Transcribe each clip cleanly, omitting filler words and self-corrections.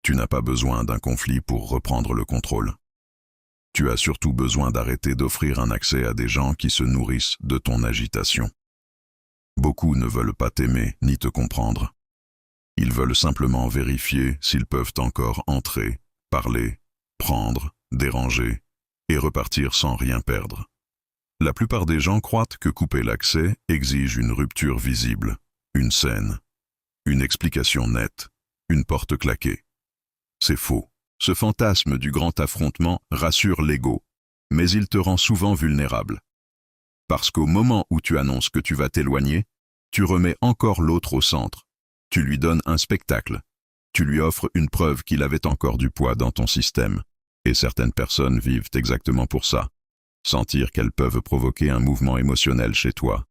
Tu n'as pas besoin d'un conflit pour reprendre le contrôle. Tu as surtout besoin d'arrêter d'offrir un accès à des gens qui se nourrissent de ton agitation. Beaucoup ne veulent pas t'aimer ni te comprendre. Ils veulent simplement vérifier s'ils peuvent encore entrer, parler, prendre, déranger et repartir sans rien perdre. La plupart des gens croient que couper l'accès exige une rupture visible, une scène, une explication nette, une porte claquée. C'est faux. Ce fantasme du grand affrontement rassure l'ego, mais il te rend souvent vulnérable. Parce qu'au moment où tu annonces que tu vas t'éloigner, tu remets encore l'autre au centre. Tu lui donnes un spectacle. Tu lui offres une preuve qu'il avait encore du poids dans ton système. Et certaines personnes vivent exactement pour ça. Sentir qu'elles peuvent provoquer un mouvement émotionnel chez toi.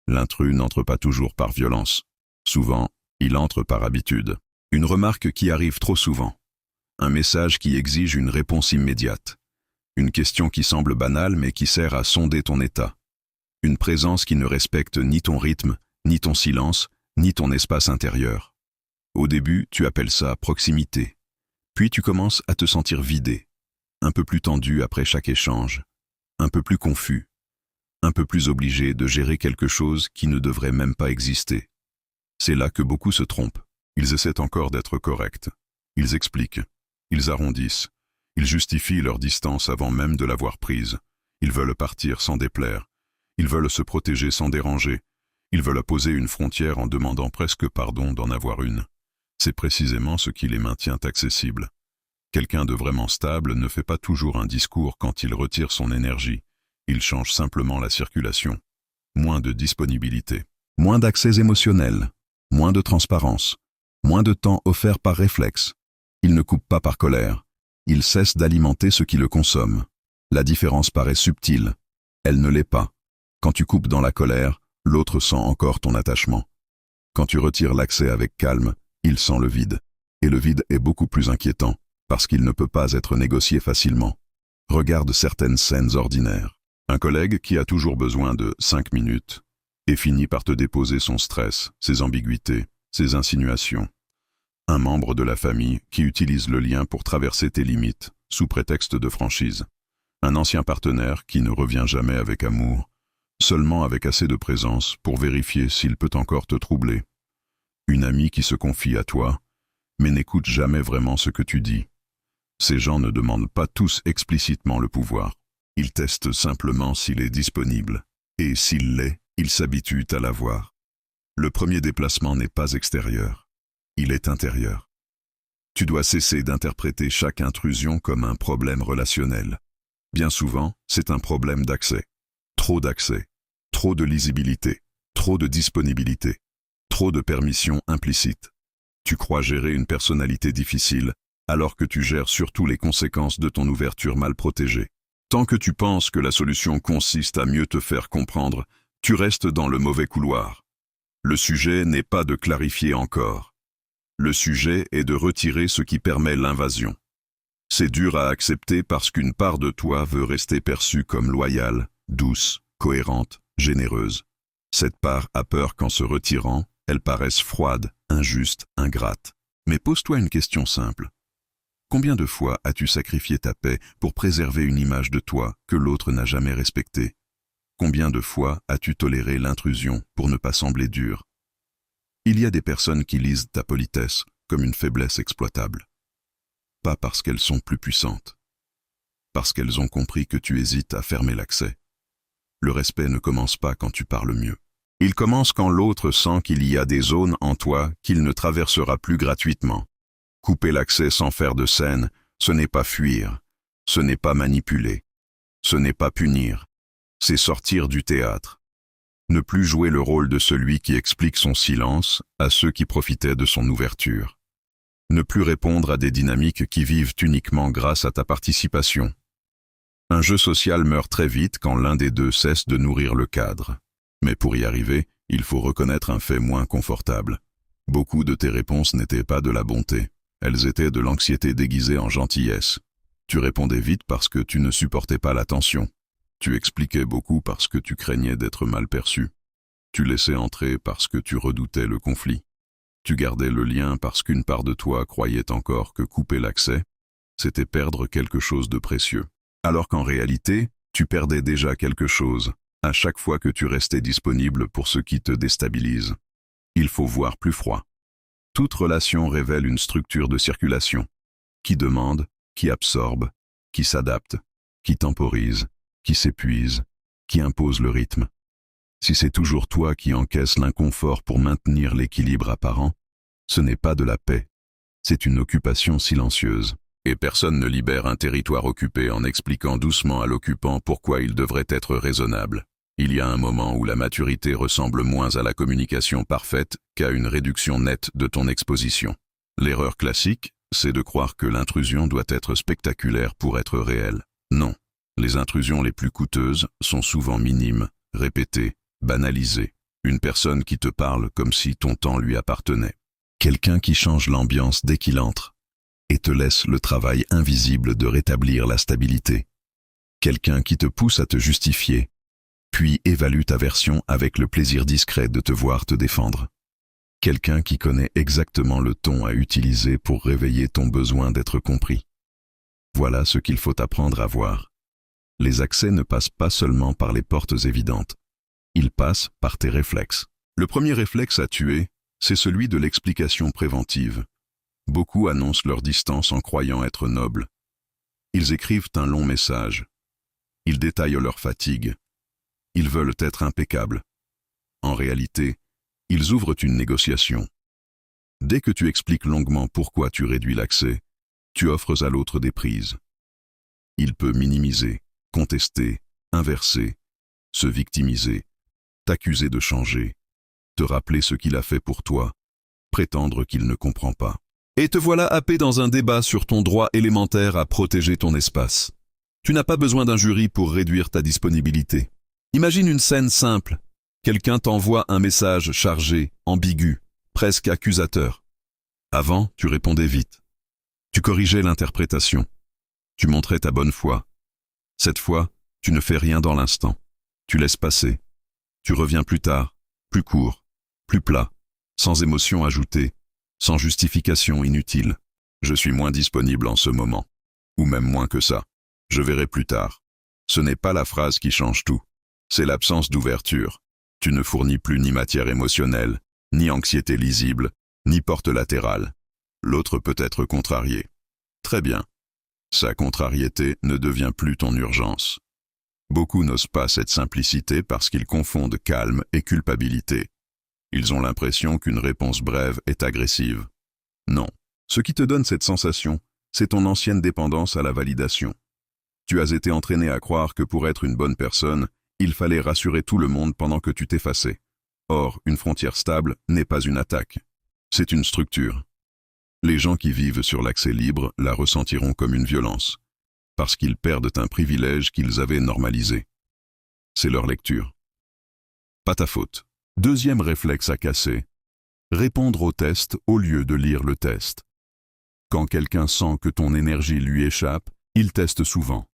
L'intrus n'entre pas toujours par violence. Souvent, il entre par habitude. Une remarque qui arrive trop souvent. Un message qui exige une réponse immédiate. Une question qui semble banale mais qui sert à sonder ton état. Une présence qui ne respecte ni ton rythme, ni ton silence, ni ton espace intérieur. Au début, tu appelles ça proximité. Puis tu commences à te sentir vidé, un peu plus tendu après chaque échange, un peu plus confus, un peu plus obligé de gérer quelque chose qui ne devrait même pas exister. C'est là que beaucoup se trompent. Ils essaient encore d'être corrects. Ils expliquent. Ils arrondissent. Ils justifient leur distance avant même de l'avoir prise. Ils veulent partir sans déplaire. Ils veulent se protéger sans déranger. Ils veulent poser une frontière en demandant presque pardon d'en avoir une. C'est précisément ce qui les maintient accessibles. Quelqu'un de vraiment stable ne fait pas toujours un discours quand il retire son énergie. Il change simplement la circulation. Moins de disponibilité. Moins d'accès émotionnel. Moins de transparence. Moins de temps offert par réflexe. Il ne coupe pas par colère. Il cesse d'alimenter ce qui le consomme. La différence paraît subtile. Elle ne l'est pas. Quand tu coupes dans la colère, l'autre sent encore ton attachement. Quand tu retires l'accès avec calme, il sent le vide. Et le vide est beaucoup plus inquiétant, parce qu'il ne peut pas être négocié facilement. Regarde certaines scènes ordinaires. Un collègue qui a toujours besoin de 5 minutes et finit par te déposer son stress, ses ambiguïtés, ses insinuations. Un membre de la famille qui utilise le lien pour traverser tes limites, sous prétexte de franchise. Un ancien partenaire qui ne revient jamais avec amour, seulement avec assez de présence pour vérifier s'il peut encore te troubler. Une amie qui se confie à toi, mais n'écoute jamais vraiment ce que tu dis. Ces gens ne demandent pas tous explicitement le pouvoir. Ils testent simplement s'il est disponible. Et s'il l'est, ils s'habituent à l'avoir. Le premier déplacement n'est pas extérieur. Il est intérieur. Tu dois cesser d'interpréter chaque intrusion comme un problème relationnel. Bien souvent, c'est un problème d'accès. Trop d'accès, trop de lisibilité, trop de disponibilité, trop de permissions implicites. Tu crois gérer une personnalité difficile, alors que tu gères surtout les conséquences de ton ouverture mal protégée. Tant que tu penses que la solution consiste à mieux te faire comprendre, tu restes dans le mauvais couloir. Le sujet n'est pas de clarifier encore. Le sujet est de retirer ce qui permet l'invasion. C'est dur à accepter parce qu'une part de toi veut rester perçue comme loyale, douce, cohérente, généreuse. Cette part a peur qu'en se retirant, elle paraisse froide, injuste, ingrate. Mais pose-toi une question simple. Combien de fois as-tu sacrifié ta paix pour préserver une image de toi que l'autre n'a jamais respectée? Combien de fois as-tu toléré l'intrusion pour ne pas sembler dur? Il y a des personnes qui lisent ta politesse comme une faiblesse exploitable. Pas parce qu'elles sont plus puissantes. Parce qu'elles ont compris que tu hésites à fermer l'accès. Le respect ne commence pas quand tu parles mieux. Il commence quand l'autre sent qu'il y a des zones en toi qu'il ne traversera plus gratuitement. Couper l'accès sans faire de scène, ce n'est pas fuir, ce n'est pas manipuler, ce n'est pas punir, c'est sortir du théâtre. Ne plus jouer le rôle de celui qui explique son silence à ceux qui profitaient de son ouverture. Ne plus répondre à des dynamiques qui vivent uniquement grâce à ta participation. Un jeu social meurt très vite quand l'un des deux cesse de nourrir le cadre. Mais pour y arriver, il faut reconnaître un fait moins confortable. Beaucoup de tes réponses n'étaient pas de la bonté. Elles étaient de l'anxiété déguisée en gentillesse. Tu répondais vite parce que tu ne supportais pas l'attention. Tu expliquais beaucoup parce que tu craignais d'être mal perçu. Tu laissais entrer parce que tu redoutais le conflit. Tu gardais le lien parce qu'une part de toi croyait encore que couper l'accès, c'était perdre quelque chose de précieux. Alors qu'en réalité, tu perdais déjà quelque chose à chaque fois que tu restais disponible pour ce qui te déstabilise. Il faut voir plus froid. Toute relation révèle une structure de circulation qui demande, qui absorbe, qui s'adapte, qui temporise, qui s'épuise, qui impose le rythme. Si c'est toujours toi qui encaisses l'inconfort pour maintenir l'équilibre apparent, ce n'est pas de la paix, c'est une occupation silencieuse. Et personne ne libère un territoire occupé en expliquant doucement à l'occupant pourquoi il devrait être raisonnable. Il y a un moment où la maturité ressemble moins à la communication parfaite qu'à une réduction nette de ton exposition. L'erreur classique, c'est de croire que l'intrusion doit être spectaculaire pour être réelle. Non, les intrusions les plus coûteuses sont souvent minimes, répétées, banalisées. Une personne qui te parle comme si ton temps lui appartenait. Quelqu'un qui change l'ambiance dès qu'il entre et te laisse le travail invisible de rétablir la stabilité. Quelqu'un qui te pousse à te justifier, puis évalue ta version avec le plaisir discret de te voir te défendre. Quelqu'un qui connaît exactement le ton à utiliser pour réveiller ton besoin d'être compris. Voilà ce qu'il faut apprendre à voir. Les accès ne passent pas seulement par les portes évidentes. Ils passent par tes réflexes. Le premier réflexe à tuer, c'est celui de l'explication préventive. Beaucoup annoncent leur distance en croyant être nobles. Ils écrivent un long message. Ils détaillent leur fatigue. Ils veulent être impeccables. En réalité, ils ouvrent une négociation. Dès que tu expliques longuement pourquoi tu réduis l'accès, tu offres à l'autre des prises. Il peut minimiser, contester, inverser, se victimiser, t'accuser de changer, te rappeler ce qu'il a fait pour toi, prétendre qu'il ne comprend pas. Et te voilà happé dans un débat sur ton droit élémentaire à protéger ton espace. Tu n'as pas besoin d'un jury pour réduire ta disponibilité. Imagine une scène simple. Quelqu'un t'envoie un message chargé, ambigu, presque accusateur. Avant, tu répondais vite. Tu corrigeais l'interprétation. Tu montrais ta bonne foi. Cette fois, tu ne fais rien dans l'instant. Tu laisses passer. Tu reviens plus tard, plus court, plus plat, sans émotion ajoutée, sans justification inutile. Je suis moins disponible en ce moment. Ou même moins que ça. Je verrai plus tard. Ce n'est pas la phrase qui change tout. C'est l'absence d'ouverture. Tu ne fournis plus ni matière émotionnelle, ni anxiété lisible, ni porte latérale. L'autre peut être contrarié. Très bien. Sa contrariété ne devient plus ton urgence. Beaucoup n'osent pas cette simplicité parce qu'ils confondent calme et culpabilité. Ils ont l'impression qu'une réponse brève est agressive. Non. Ce qui te donne cette sensation, c'est ton ancienne dépendance à la validation. Tu as été entraîné à croire que pour être une bonne personne, il fallait rassurer tout le monde pendant que tu t'effaçais. Or, une frontière stable n'est pas une attaque. C'est une structure. Les gens qui vivent sur l'accès libre la ressentiront comme une violence, parce qu'ils perdent un privilège qu'ils avaient normalisé. C'est leur lecture. Pas ta faute. Deuxième réflexe à casser. Répondre au test au lieu de lire le test. Quand quelqu'un sent que ton énergie lui échappe, il teste souvent.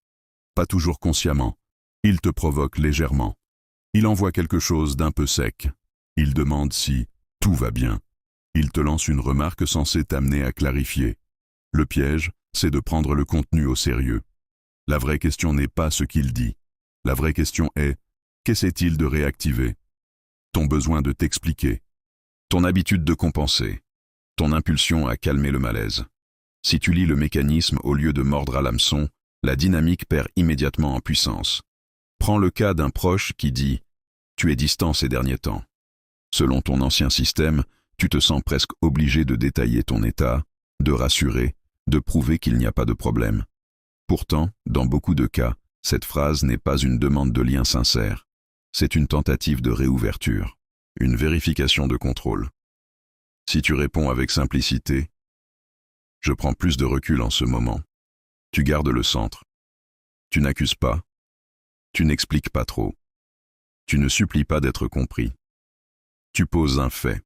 Pas toujours consciemment. Il te provoque légèrement. Il envoie quelque chose d'un peu sec. Il demande si tout va bien. Il te lance une remarque censée t'amener à clarifier. Le piège, c'est de prendre le contenu au sérieux. La vraie question n'est pas ce qu'il dit. La vraie question est, qu'essaie-t-il de réactiver? Ton besoin de t'expliquer. Ton habitude de compenser. Ton impulsion à calmer le malaise. Si tu lis le mécanisme au lieu de mordre à l'hameçon, la dynamique perd immédiatement en puissance. Prends le cas d'un proche qui dit « Tu es distant ces derniers temps ». Selon ton ancien système, tu te sens presque obligé de détailler ton état, de rassurer, de prouver qu'il n'y a pas de problème. Pourtant, dans beaucoup de cas, cette phrase n'est pas une demande de lien sincère. C'est une tentative de réouverture, une vérification de contrôle. Si tu réponds avec simplicité, « Je prends plus de recul en ce moment », tu gardes le centre. Tu n'accuses pas. Tu n'expliques pas trop. Tu ne supplies pas d'être compris. Tu poses un fait.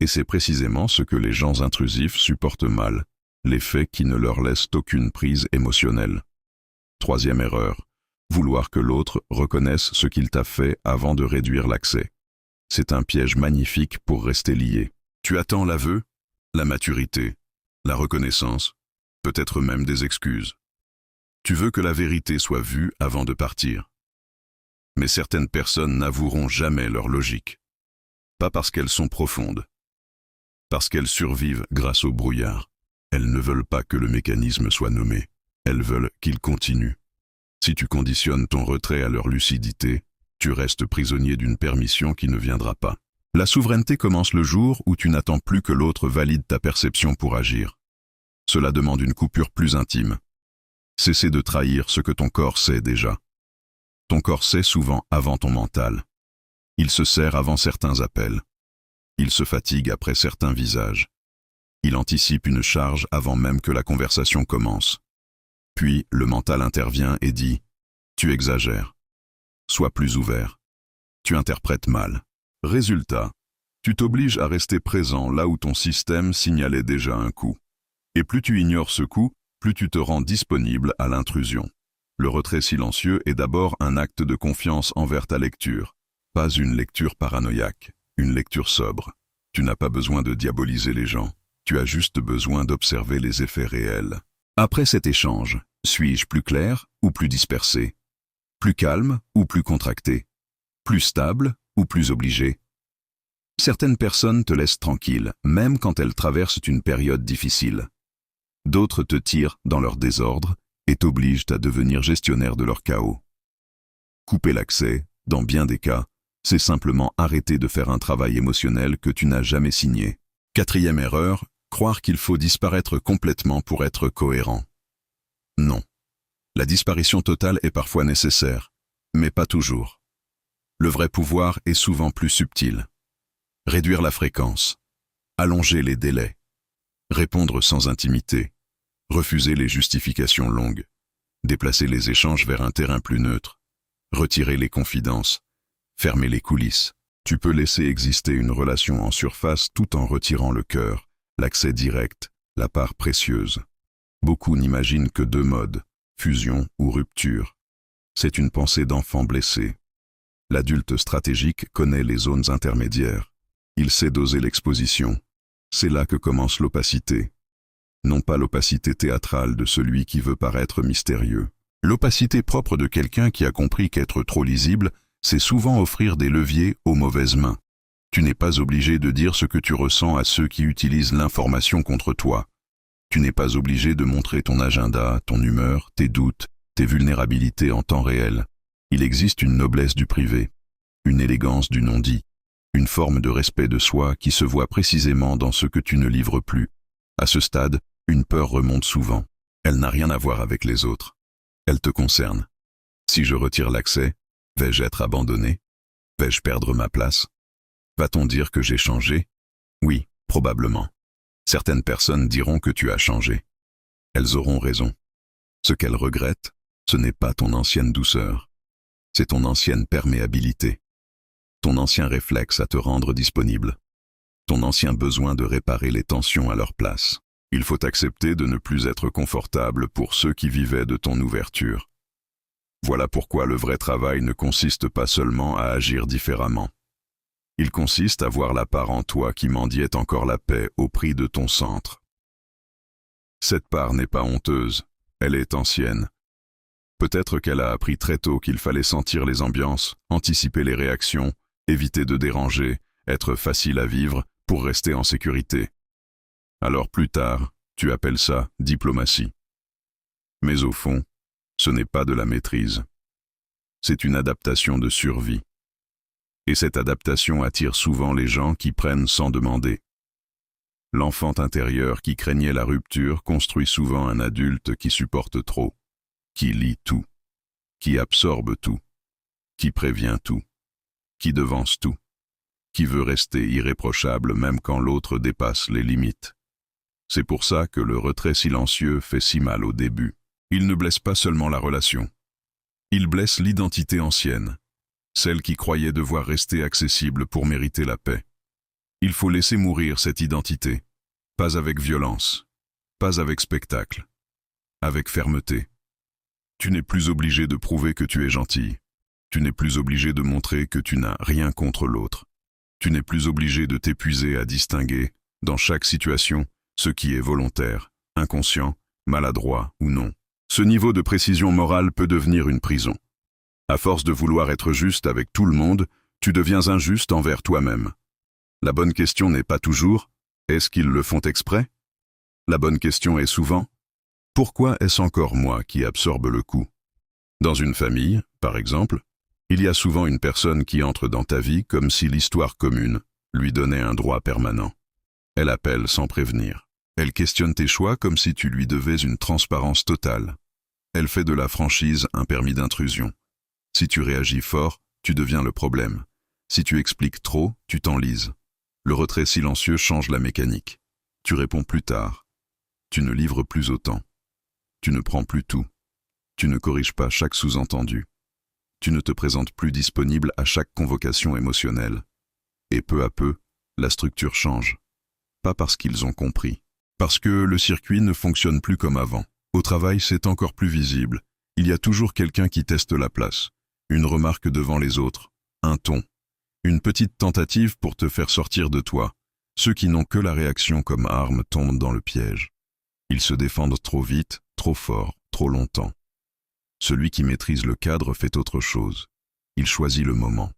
Et c'est précisément ce que les gens intrusifs supportent mal, les faits qui ne leur laissent aucune prise émotionnelle. Troisième erreur, vouloir que l'autre reconnaisse ce qu'il t'a fait avant de réduire l'accès. C'est un piège magnifique pour rester lié. Tu attends l'aveu, la maturité, la reconnaissance, peut-être même des excuses. Tu veux que la vérité soit vue avant de partir. Mais certaines personnes n'avoueront jamais leur logique. Pas parce qu'elles sont profondes. Parce qu'elles survivent grâce au brouillard. Elles ne veulent pas que le mécanisme soit nommé. Elles veulent qu'il continue. Si tu conditionnes ton retrait à leur lucidité, tu restes prisonnier d'une permission qui ne viendra pas. La souveraineté commence le jour où tu n'attends plus que l'autre valide ta perception pour agir. Cela demande une coupure plus intime. Cesser de trahir ce que ton corps sait déjà. Ton corps sait souvent avant ton mental. Il se serre avant certains appels. Il se fatigue après certains visages. Il anticipe une charge avant même que la conversation commence. Puis le mental intervient et dit « Tu exagères. Sois plus ouvert. Tu interprètes mal. » Résultat, tu t'obliges à rester présent là où ton système signalait déjà un coup. Et plus tu ignores ce coup, plus tu te rends disponible à l'intrusion. Le retrait silencieux est d'abord un acte de confiance envers ta lecture. Pas une lecture paranoïaque, une lecture sobre. Tu n'as pas besoin de diaboliser les gens. Tu as juste besoin d'observer les effets réels. Après cet échange, suis-je plus clair ou plus dispersé? Plus calme ou plus contracté? Plus stable ou plus obligé? Certaines personnes te laissent tranquille, même quand elles traversent une période difficile. D'autres te tirent dans leur désordre et t'obligent à devenir gestionnaire de leur chaos. Couper l'accès, dans bien des cas, c'est simplement arrêter de faire un travail émotionnel que tu n'as jamais signé. Quatrième erreur, croire qu'il faut disparaître complètement pour être cohérent. Non. La disparition totale est parfois nécessaire, mais pas toujours. Le vrai pouvoir est souvent plus subtil. Réduire la fréquence, allonger les délais, répondre sans intimité, refuser les justifications longues, déplacer les échanges vers un terrain plus neutre, retirer les confidences, fermer les coulisses. Tu peux laisser exister une relation en surface tout en retirant le cœur, l'accès direct, la part précieuse. Beaucoup n'imaginent que deux modes, fusion ou rupture. C'est une pensée d'enfant blessé. L'adulte stratégique connaît les zones intermédiaires. Il sait doser l'exposition. C'est là que commence l'opacité. Non pas l'opacité théâtrale de celui qui veut paraître mystérieux. L'opacité propre de quelqu'un qui a compris qu'être trop lisible, c'est souvent offrir des leviers aux mauvaises mains. Tu n'es pas obligé de dire ce que tu ressens à ceux qui utilisent l'information contre toi. Tu n'es pas obligé de montrer ton agenda, ton humeur, tes doutes, tes vulnérabilités en temps réel. Il existe une noblesse du privé, une élégance du non-dit, une forme de respect de soi qui se voit précisément dans ce que tu ne livres plus. À ce stade, une peur remonte souvent. Elle n'a rien à voir avec les autres. Elle te concerne. Si je retire l'accès, vais-je être abandonné? Vais-je perdre ma place? Va-t-on dire que j'ai changé? Oui, probablement. Certaines personnes diront que tu as changé. Elles auront raison. Ce qu'elles regrettent, ce n'est pas ton ancienne douceur. C'est ton ancienne perméabilité. Ton ancien réflexe à te rendre disponible. Ton ancien besoin de réparer les tensions à leur place. Il faut accepter de ne plus être confortable pour ceux qui vivaient de ton ouverture. Voilà pourquoi le vrai travail ne consiste pas seulement à agir différemment. Il consiste à voir la part en toi qui mendiait encore la paix au prix de ton centre. Cette part n'est pas honteuse, elle est ancienne. Peut-être qu'elle a appris très tôt qu'il fallait sentir les ambiances, anticiper les réactions, éviter de déranger, être facile à vivre pour rester en sécurité. Alors plus tard, tu appelles ça diplomatie. Mais au fond, ce n'est pas de la maîtrise. C'est une adaptation de survie. Et cette adaptation attire souvent les gens qui prennent sans demander. L'enfant intérieur qui craignait la rupture construit souvent un adulte qui supporte trop, qui lit tout, qui absorbe tout, qui prévient tout, qui devance tout, qui veut rester irréprochable même quand l'autre dépasse les limites. C'est pour ça que le retrait silencieux fait si mal au début. Il ne blesse pas seulement la relation. Il blesse l'identité ancienne, celle qui croyait devoir rester accessible pour mériter la paix. Il faut laisser mourir cette identité, pas avec violence, pas avec spectacle, avec fermeté. Tu n'es plus obligé de prouver que tu es gentil. Tu n'es plus obligé de montrer que tu n'as rien contre l'autre. Tu n'es plus obligé de t'épuiser à distinguer, dans chaque situation, ce qui est volontaire, inconscient, maladroit ou non. Ce niveau de précision morale peut devenir une prison. À force de vouloir être juste avec tout le monde, tu deviens injuste envers toi-même. La bonne question n'est pas toujours « Est-ce qu'ils le font exprès ?» La bonne question est souvent « Pourquoi est-ce encore moi qui absorbe le coup ?» Dans une famille, par exemple, il y a souvent une personne qui entre dans ta vie comme si l'histoire commune lui donnait un droit permanent. Elle appelle sans prévenir. Elle questionne tes choix comme si tu lui devais une transparence totale. Elle fait de la franchise un permis d'intrusion. Si tu réagis fort, tu deviens le problème. Si tu expliques trop, tu t'enlises. Le retrait silencieux change la mécanique. Tu réponds plus tard. Tu ne livres plus autant. Tu ne prends plus tout. Tu ne corriges pas chaque sous-entendu. Tu ne te présentes plus disponible à chaque convocation émotionnelle. Et peu à peu, la structure change. Pas parce qu'ils ont compris. Parce que le circuit ne fonctionne plus comme avant. Au travail, c'est encore plus visible. Il y a toujours quelqu'un qui teste la place. Une remarque devant les autres. Un ton. Une petite tentative pour te faire sortir de toi. Ceux qui n'ont que la réaction comme arme tombent dans le piège. Ils se défendent trop vite, trop fort, trop longtemps. Celui qui maîtrise le cadre fait autre chose. Il choisit le moment.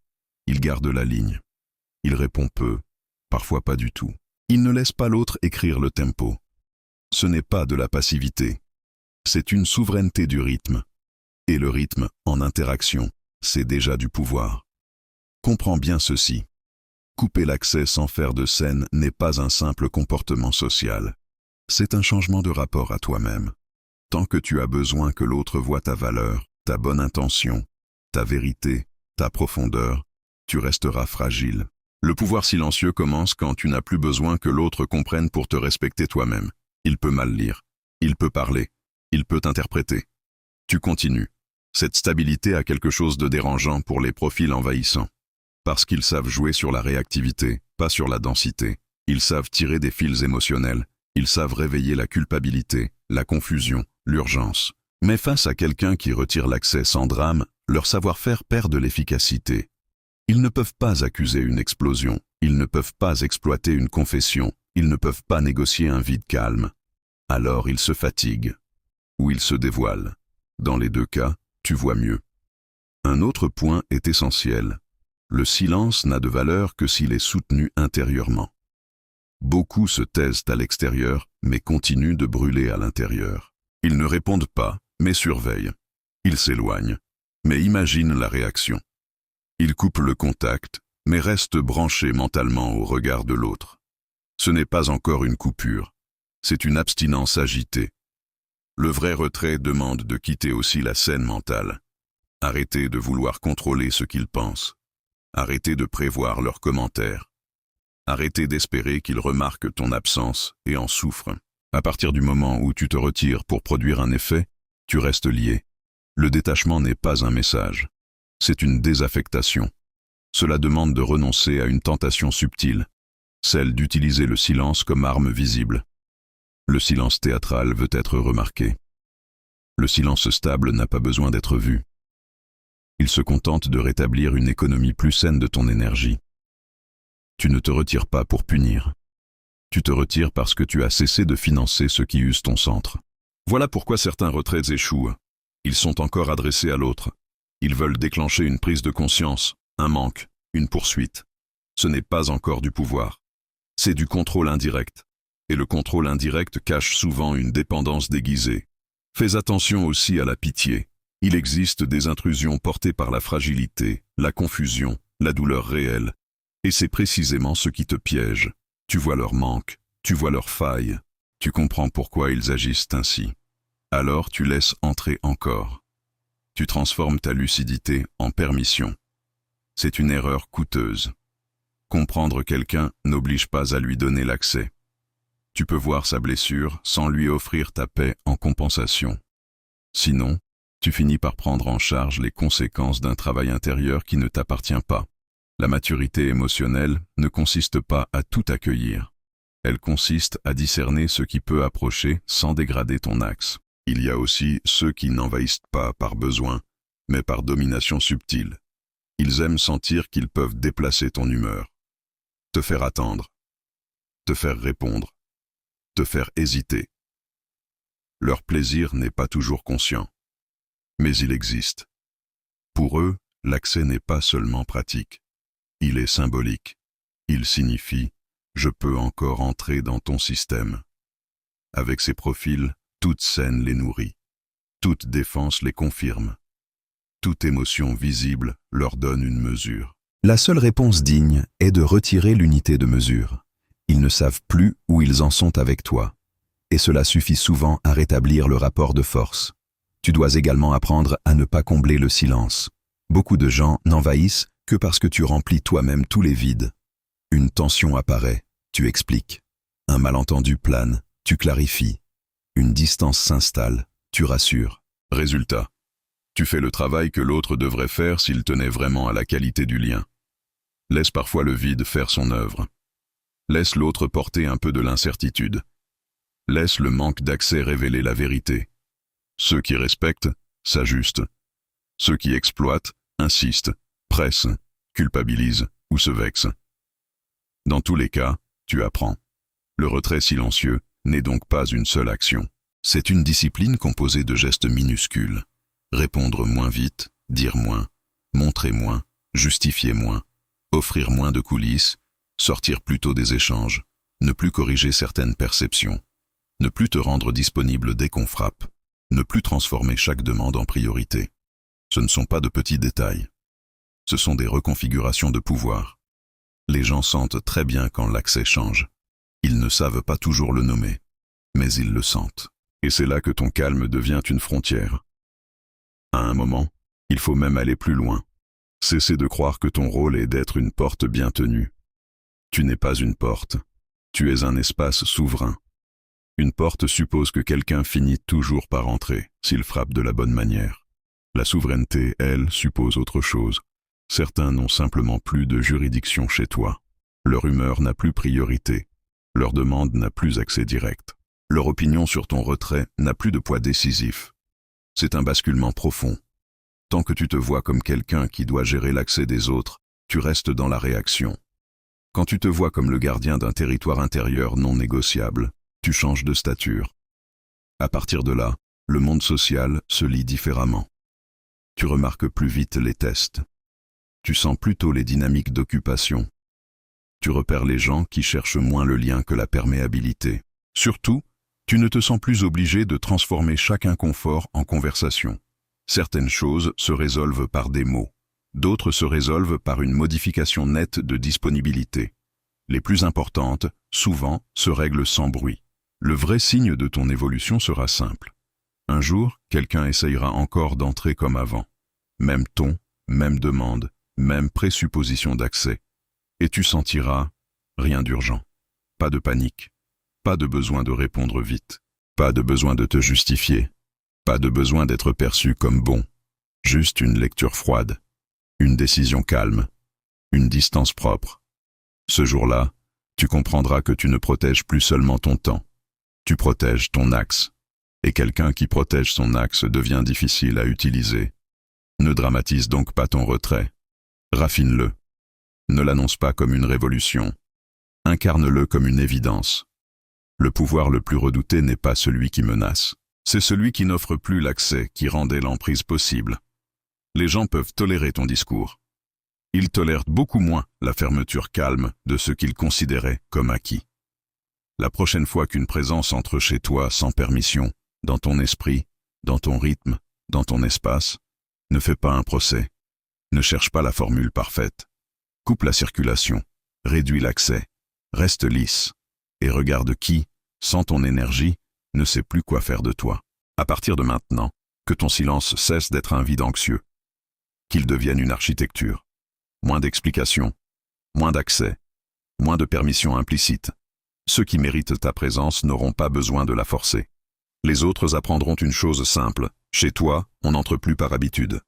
Il garde la ligne. Il répond peu, parfois pas du tout. Il ne laisse pas l'autre écrire le tempo. Ce n'est pas de la passivité. C'est une souveraineté du rythme. Et le rythme, en interaction, c'est déjà du pouvoir. Comprends bien ceci. Couper l'accès sans faire de scène n'est pas un simple comportement social. C'est un changement de rapport à toi-même. Tant que tu as besoin que l'autre voie ta valeur, ta bonne intention, ta vérité, ta profondeur, tu resteras fragile. Le pouvoir silencieux commence quand tu n'as plus besoin que l'autre comprenne pour te respecter toi-même. Il peut mal lire, il peut parler, il peut t'interpréter. Tu continues. Cette stabilité a quelque chose de dérangeant pour les profils envahissants. Parce qu'ils savent jouer sur la réactivité, pas sur la densité. Ils savent tirer des fils émotionnels. Ils savent réveiller la culpabilité, la confusion, l'urgence. Mais face à quelqu'un qui retire l'accès sans drame, leur savoir-faire perd de l'efficacité. Ils ne peuvent pas accuser une explosion, ils ne peuvent pas exploiter une confession, ils ne peuvent pas négocier un vide calme. Alors ils se fatiguent, ou ils se dévoilent. Dans les deux cas, tu vois mieux. Un autre point est essentiel. Le silence n'a de valeur que s'il est soutenu intérieurement. Beaucoup se taisent à l'extérieur, mais continuent de brûler à l'intérieur. Ils ne répondent pas, mais surveillent. Ils s'éloignent, mais imaginent la réaction. Ils coupent le contact, mais restent branchés mentalement au regard de l'autre. Ce n'est pas encore une coupure, c'est une abstinence agitée. Le vrai retrait demande de quitter aussi la scène mentale. Arrêter de vouloir contrôler ce qu'ils pensent. Arrêter de prévoir leurs commentaires. Arrêter d'espérer qu'ils remarquent ton absence et en souffrent. À partir du moment où tu te retires pour produire un effet, tu restes lié. Le détachement n'est pas un message. C'est une désaffectation. Cela demande de renoncer à une tentation subtile, celle d'utiliser le silence comme arme visible. Le silence théâtral veut être remarqué. Le silence stable n'a pas besoin d'être vu. Il se contente de rétablir une économie plus saine de ton énergie. Tu ne te retires pas pour punir. Tu te retires parce que tu as cessé de financer ceux qui usent ton centre. Voilà pourquoi certains retraits échouent. Ils sont encore adressés à l'autre. Ils veulent déclencher une prise de conscience, un manque, une poursuite. Ce n'est pas encore du pouvoir. C'est du contrôle indirect. Et le contrôle indirect cache souvent une dépendance déguisée. Fais attention aussi à la pitié. Il existe des intrusions portées par la fragilité, la confusion, la douleur réelle. Et c'est précisément ce qui te piège. Tu vois leur manque, tu vois leurs failles, tu comprends pourquoi ils agissent ainsi. Alors tu laisses entrer encore. Tu transformes ta lucidité en permission. C'est une erreur coûteuse. Comprendre quelqu'un n'oblige pas à lui donner l'accès. Tu peux voir sa blessure sans lui offrir ta paix en compensation. Sinon, tu finis par prendre en charge les conséquences d'un travail intérieur qui ne t'appartient pas. La maturité émotionnelle ne consiste pas à tout accueillir. Elle consiste à discerner ce qui peut approcher sans dégrader ton axe. Il y a aussi ceux qui n'envahissent pas par besoin, mais par domination subtile. Ils aiment sentir qu'ils peuvent déplacer ton humeur. te faire attendre, te faire répondre, te faire hésiter. Leur plaisir n'est pas toujours conscient, mais il existe. Pour eux, l'accès n'est pas seulement pratique, il est symbolique. Il signifie « je peux encore entrer dans ton système ». Avec ces profils, toute scène les nourrit, toute défense les confirme, toute émotion visible leur donne une mesure. La seule réponse digne est de retirer l'unité de mesure. Ils ne savent plus où ils en sont avec toi. Et cela suffit souvent à rétablir le rapport de force. Tu dois également apprendre à ne pas combler le silence. Beaucoup de gens n'envahissent que parce que tu remplis toi-même tous les vides. Une tension apparaît, tu expliques. Un malentendu plane, tu clarifies. Une distance s'installe, tu rassures. Résultat, tu fais le travail que l'autre devrait faire s'il tenait vraiment à la qualité du lien. Laisse parfois le vide faire son œuvre. Laisse l'autre porter un peu de l'incertitude. Laisse le manque d'accès révéler la vérité. Ceux qui respectent, s'ajustent. Ceux qui exploitent, insistent, pressent, culpabilisent ou se vexent. Dans tous les cas, tu apprends. Le retrait silencieux n'est donc pas une seule action. C'est une discipline composée de gestes minuscules. Répondre moins vite, dire moins, montrer moins, justifier moins, offrir moins de coulisses, sortir plutôt des échanges, ne plus corriger certaines perceptions, ne plus te rendre disponible dès qu'on frappe, ne plus transformer chaque demande en priorité. Ce ne sont pas de petits détails. Ce sont des reconfigurations de pouvoir. Les gens sentent très bien quand l'accès change. Ils ne savent pas toujours le nommer, mais ils le sentent. Et c'est là que ton calme devient une frontière. À un moment, il faut même aller plus loin. Cesser de croire que ton rôle est d'être une porte bien tenue. Tu n'es pas une porte, tu es un espace souverain. Une porte suppose que quelqu'un finit toujours par entrer, s'il frappe de la bonne manière. La souveraineté, elle, suppose autre chose. Certains n'ont simplement plus de juridiction chez toi. Leur humeur n'a plus priorité. Leur demande n'a plus accès direct. Leur opinion sur ton retrait n'a plus de poids décisif. C'est un basculement profond. Tant que tu te vois comme quelqu'un qui doit gérer l'accès des autres, tu restes dans la réaction. Quand tu te vois comme le gardien d'un territoire intérieur non négociable, tu changes de stature. À partir de là, le monde social se lie différemment. Tu remarques plus vite les tests. Tu sens plutôt les dynamiques d'occupation. Tu repères les gens qui cherchent moins le lien que la perméabilité. Surtout, tu ne te sens plus obligé de transformer chaque inconfort en conversation. Certaines choses se résolvent par des mots. D'autres se résolvent par une modification nette de disponibilité. Les plus importantes, souvent, se règlent sans bruit. Le vrai signe de ton évolution sera simple. Un jour, quelqu'un essayera encore d'entrer comme avant. Même ton, même demande, même présupposition d'accès. Et tu sentiras rien d'urgent. Pas de panique. Pas de besoin de répondre vite. Pas de besoin de te justifier. Pas de besoin d'être perçu comme bon. Juste une lecture froide. Une décision calme. Une distance propre. Ce jour-là, tu comprendras que tu ne protèges plus seulement ton temps. Tu protèges ton axe. Et quelqu'un qui protège son axe devient difficile à utiliser. Ne dramatise donc pas ton retrait. Raffine-le. Ne l'annonce pas comme une révolution. Incarne-le comme une évidence. Le pouvoir le plus redouté n'est pas celui qui menace. C'est celui qui n'offre plus l'accès qui rendait l'emprise possible. Les gens peuvent tolérer ton discours. Ils tolèrent beaucoup moins la fermeture calme de ce qu'ils considéraient comme acquis. La prochaine fois qu'une présence entre chez toi sans permission, dans ton esprit, dans ton rythme, dans ton espace, ne fais pas un procès. Ne cherche pas la formule parfaite. Coupe la circulation, réduis l'accès, reste lisse, et regarde qui, sans ton énergie, ne sait plus quoi faire de toi. À partir de maintenant, que ton silence cesse d'être un vide anxieux, qu'il devienne une architecture. Moins d'explications, moins d'accès, moins de permissions implicites. Ceux qui méritent ta présence n'auront pas besoin de la forcer. Les autres apprendront une chose simple, chez toi, on n'entre plus par habitude.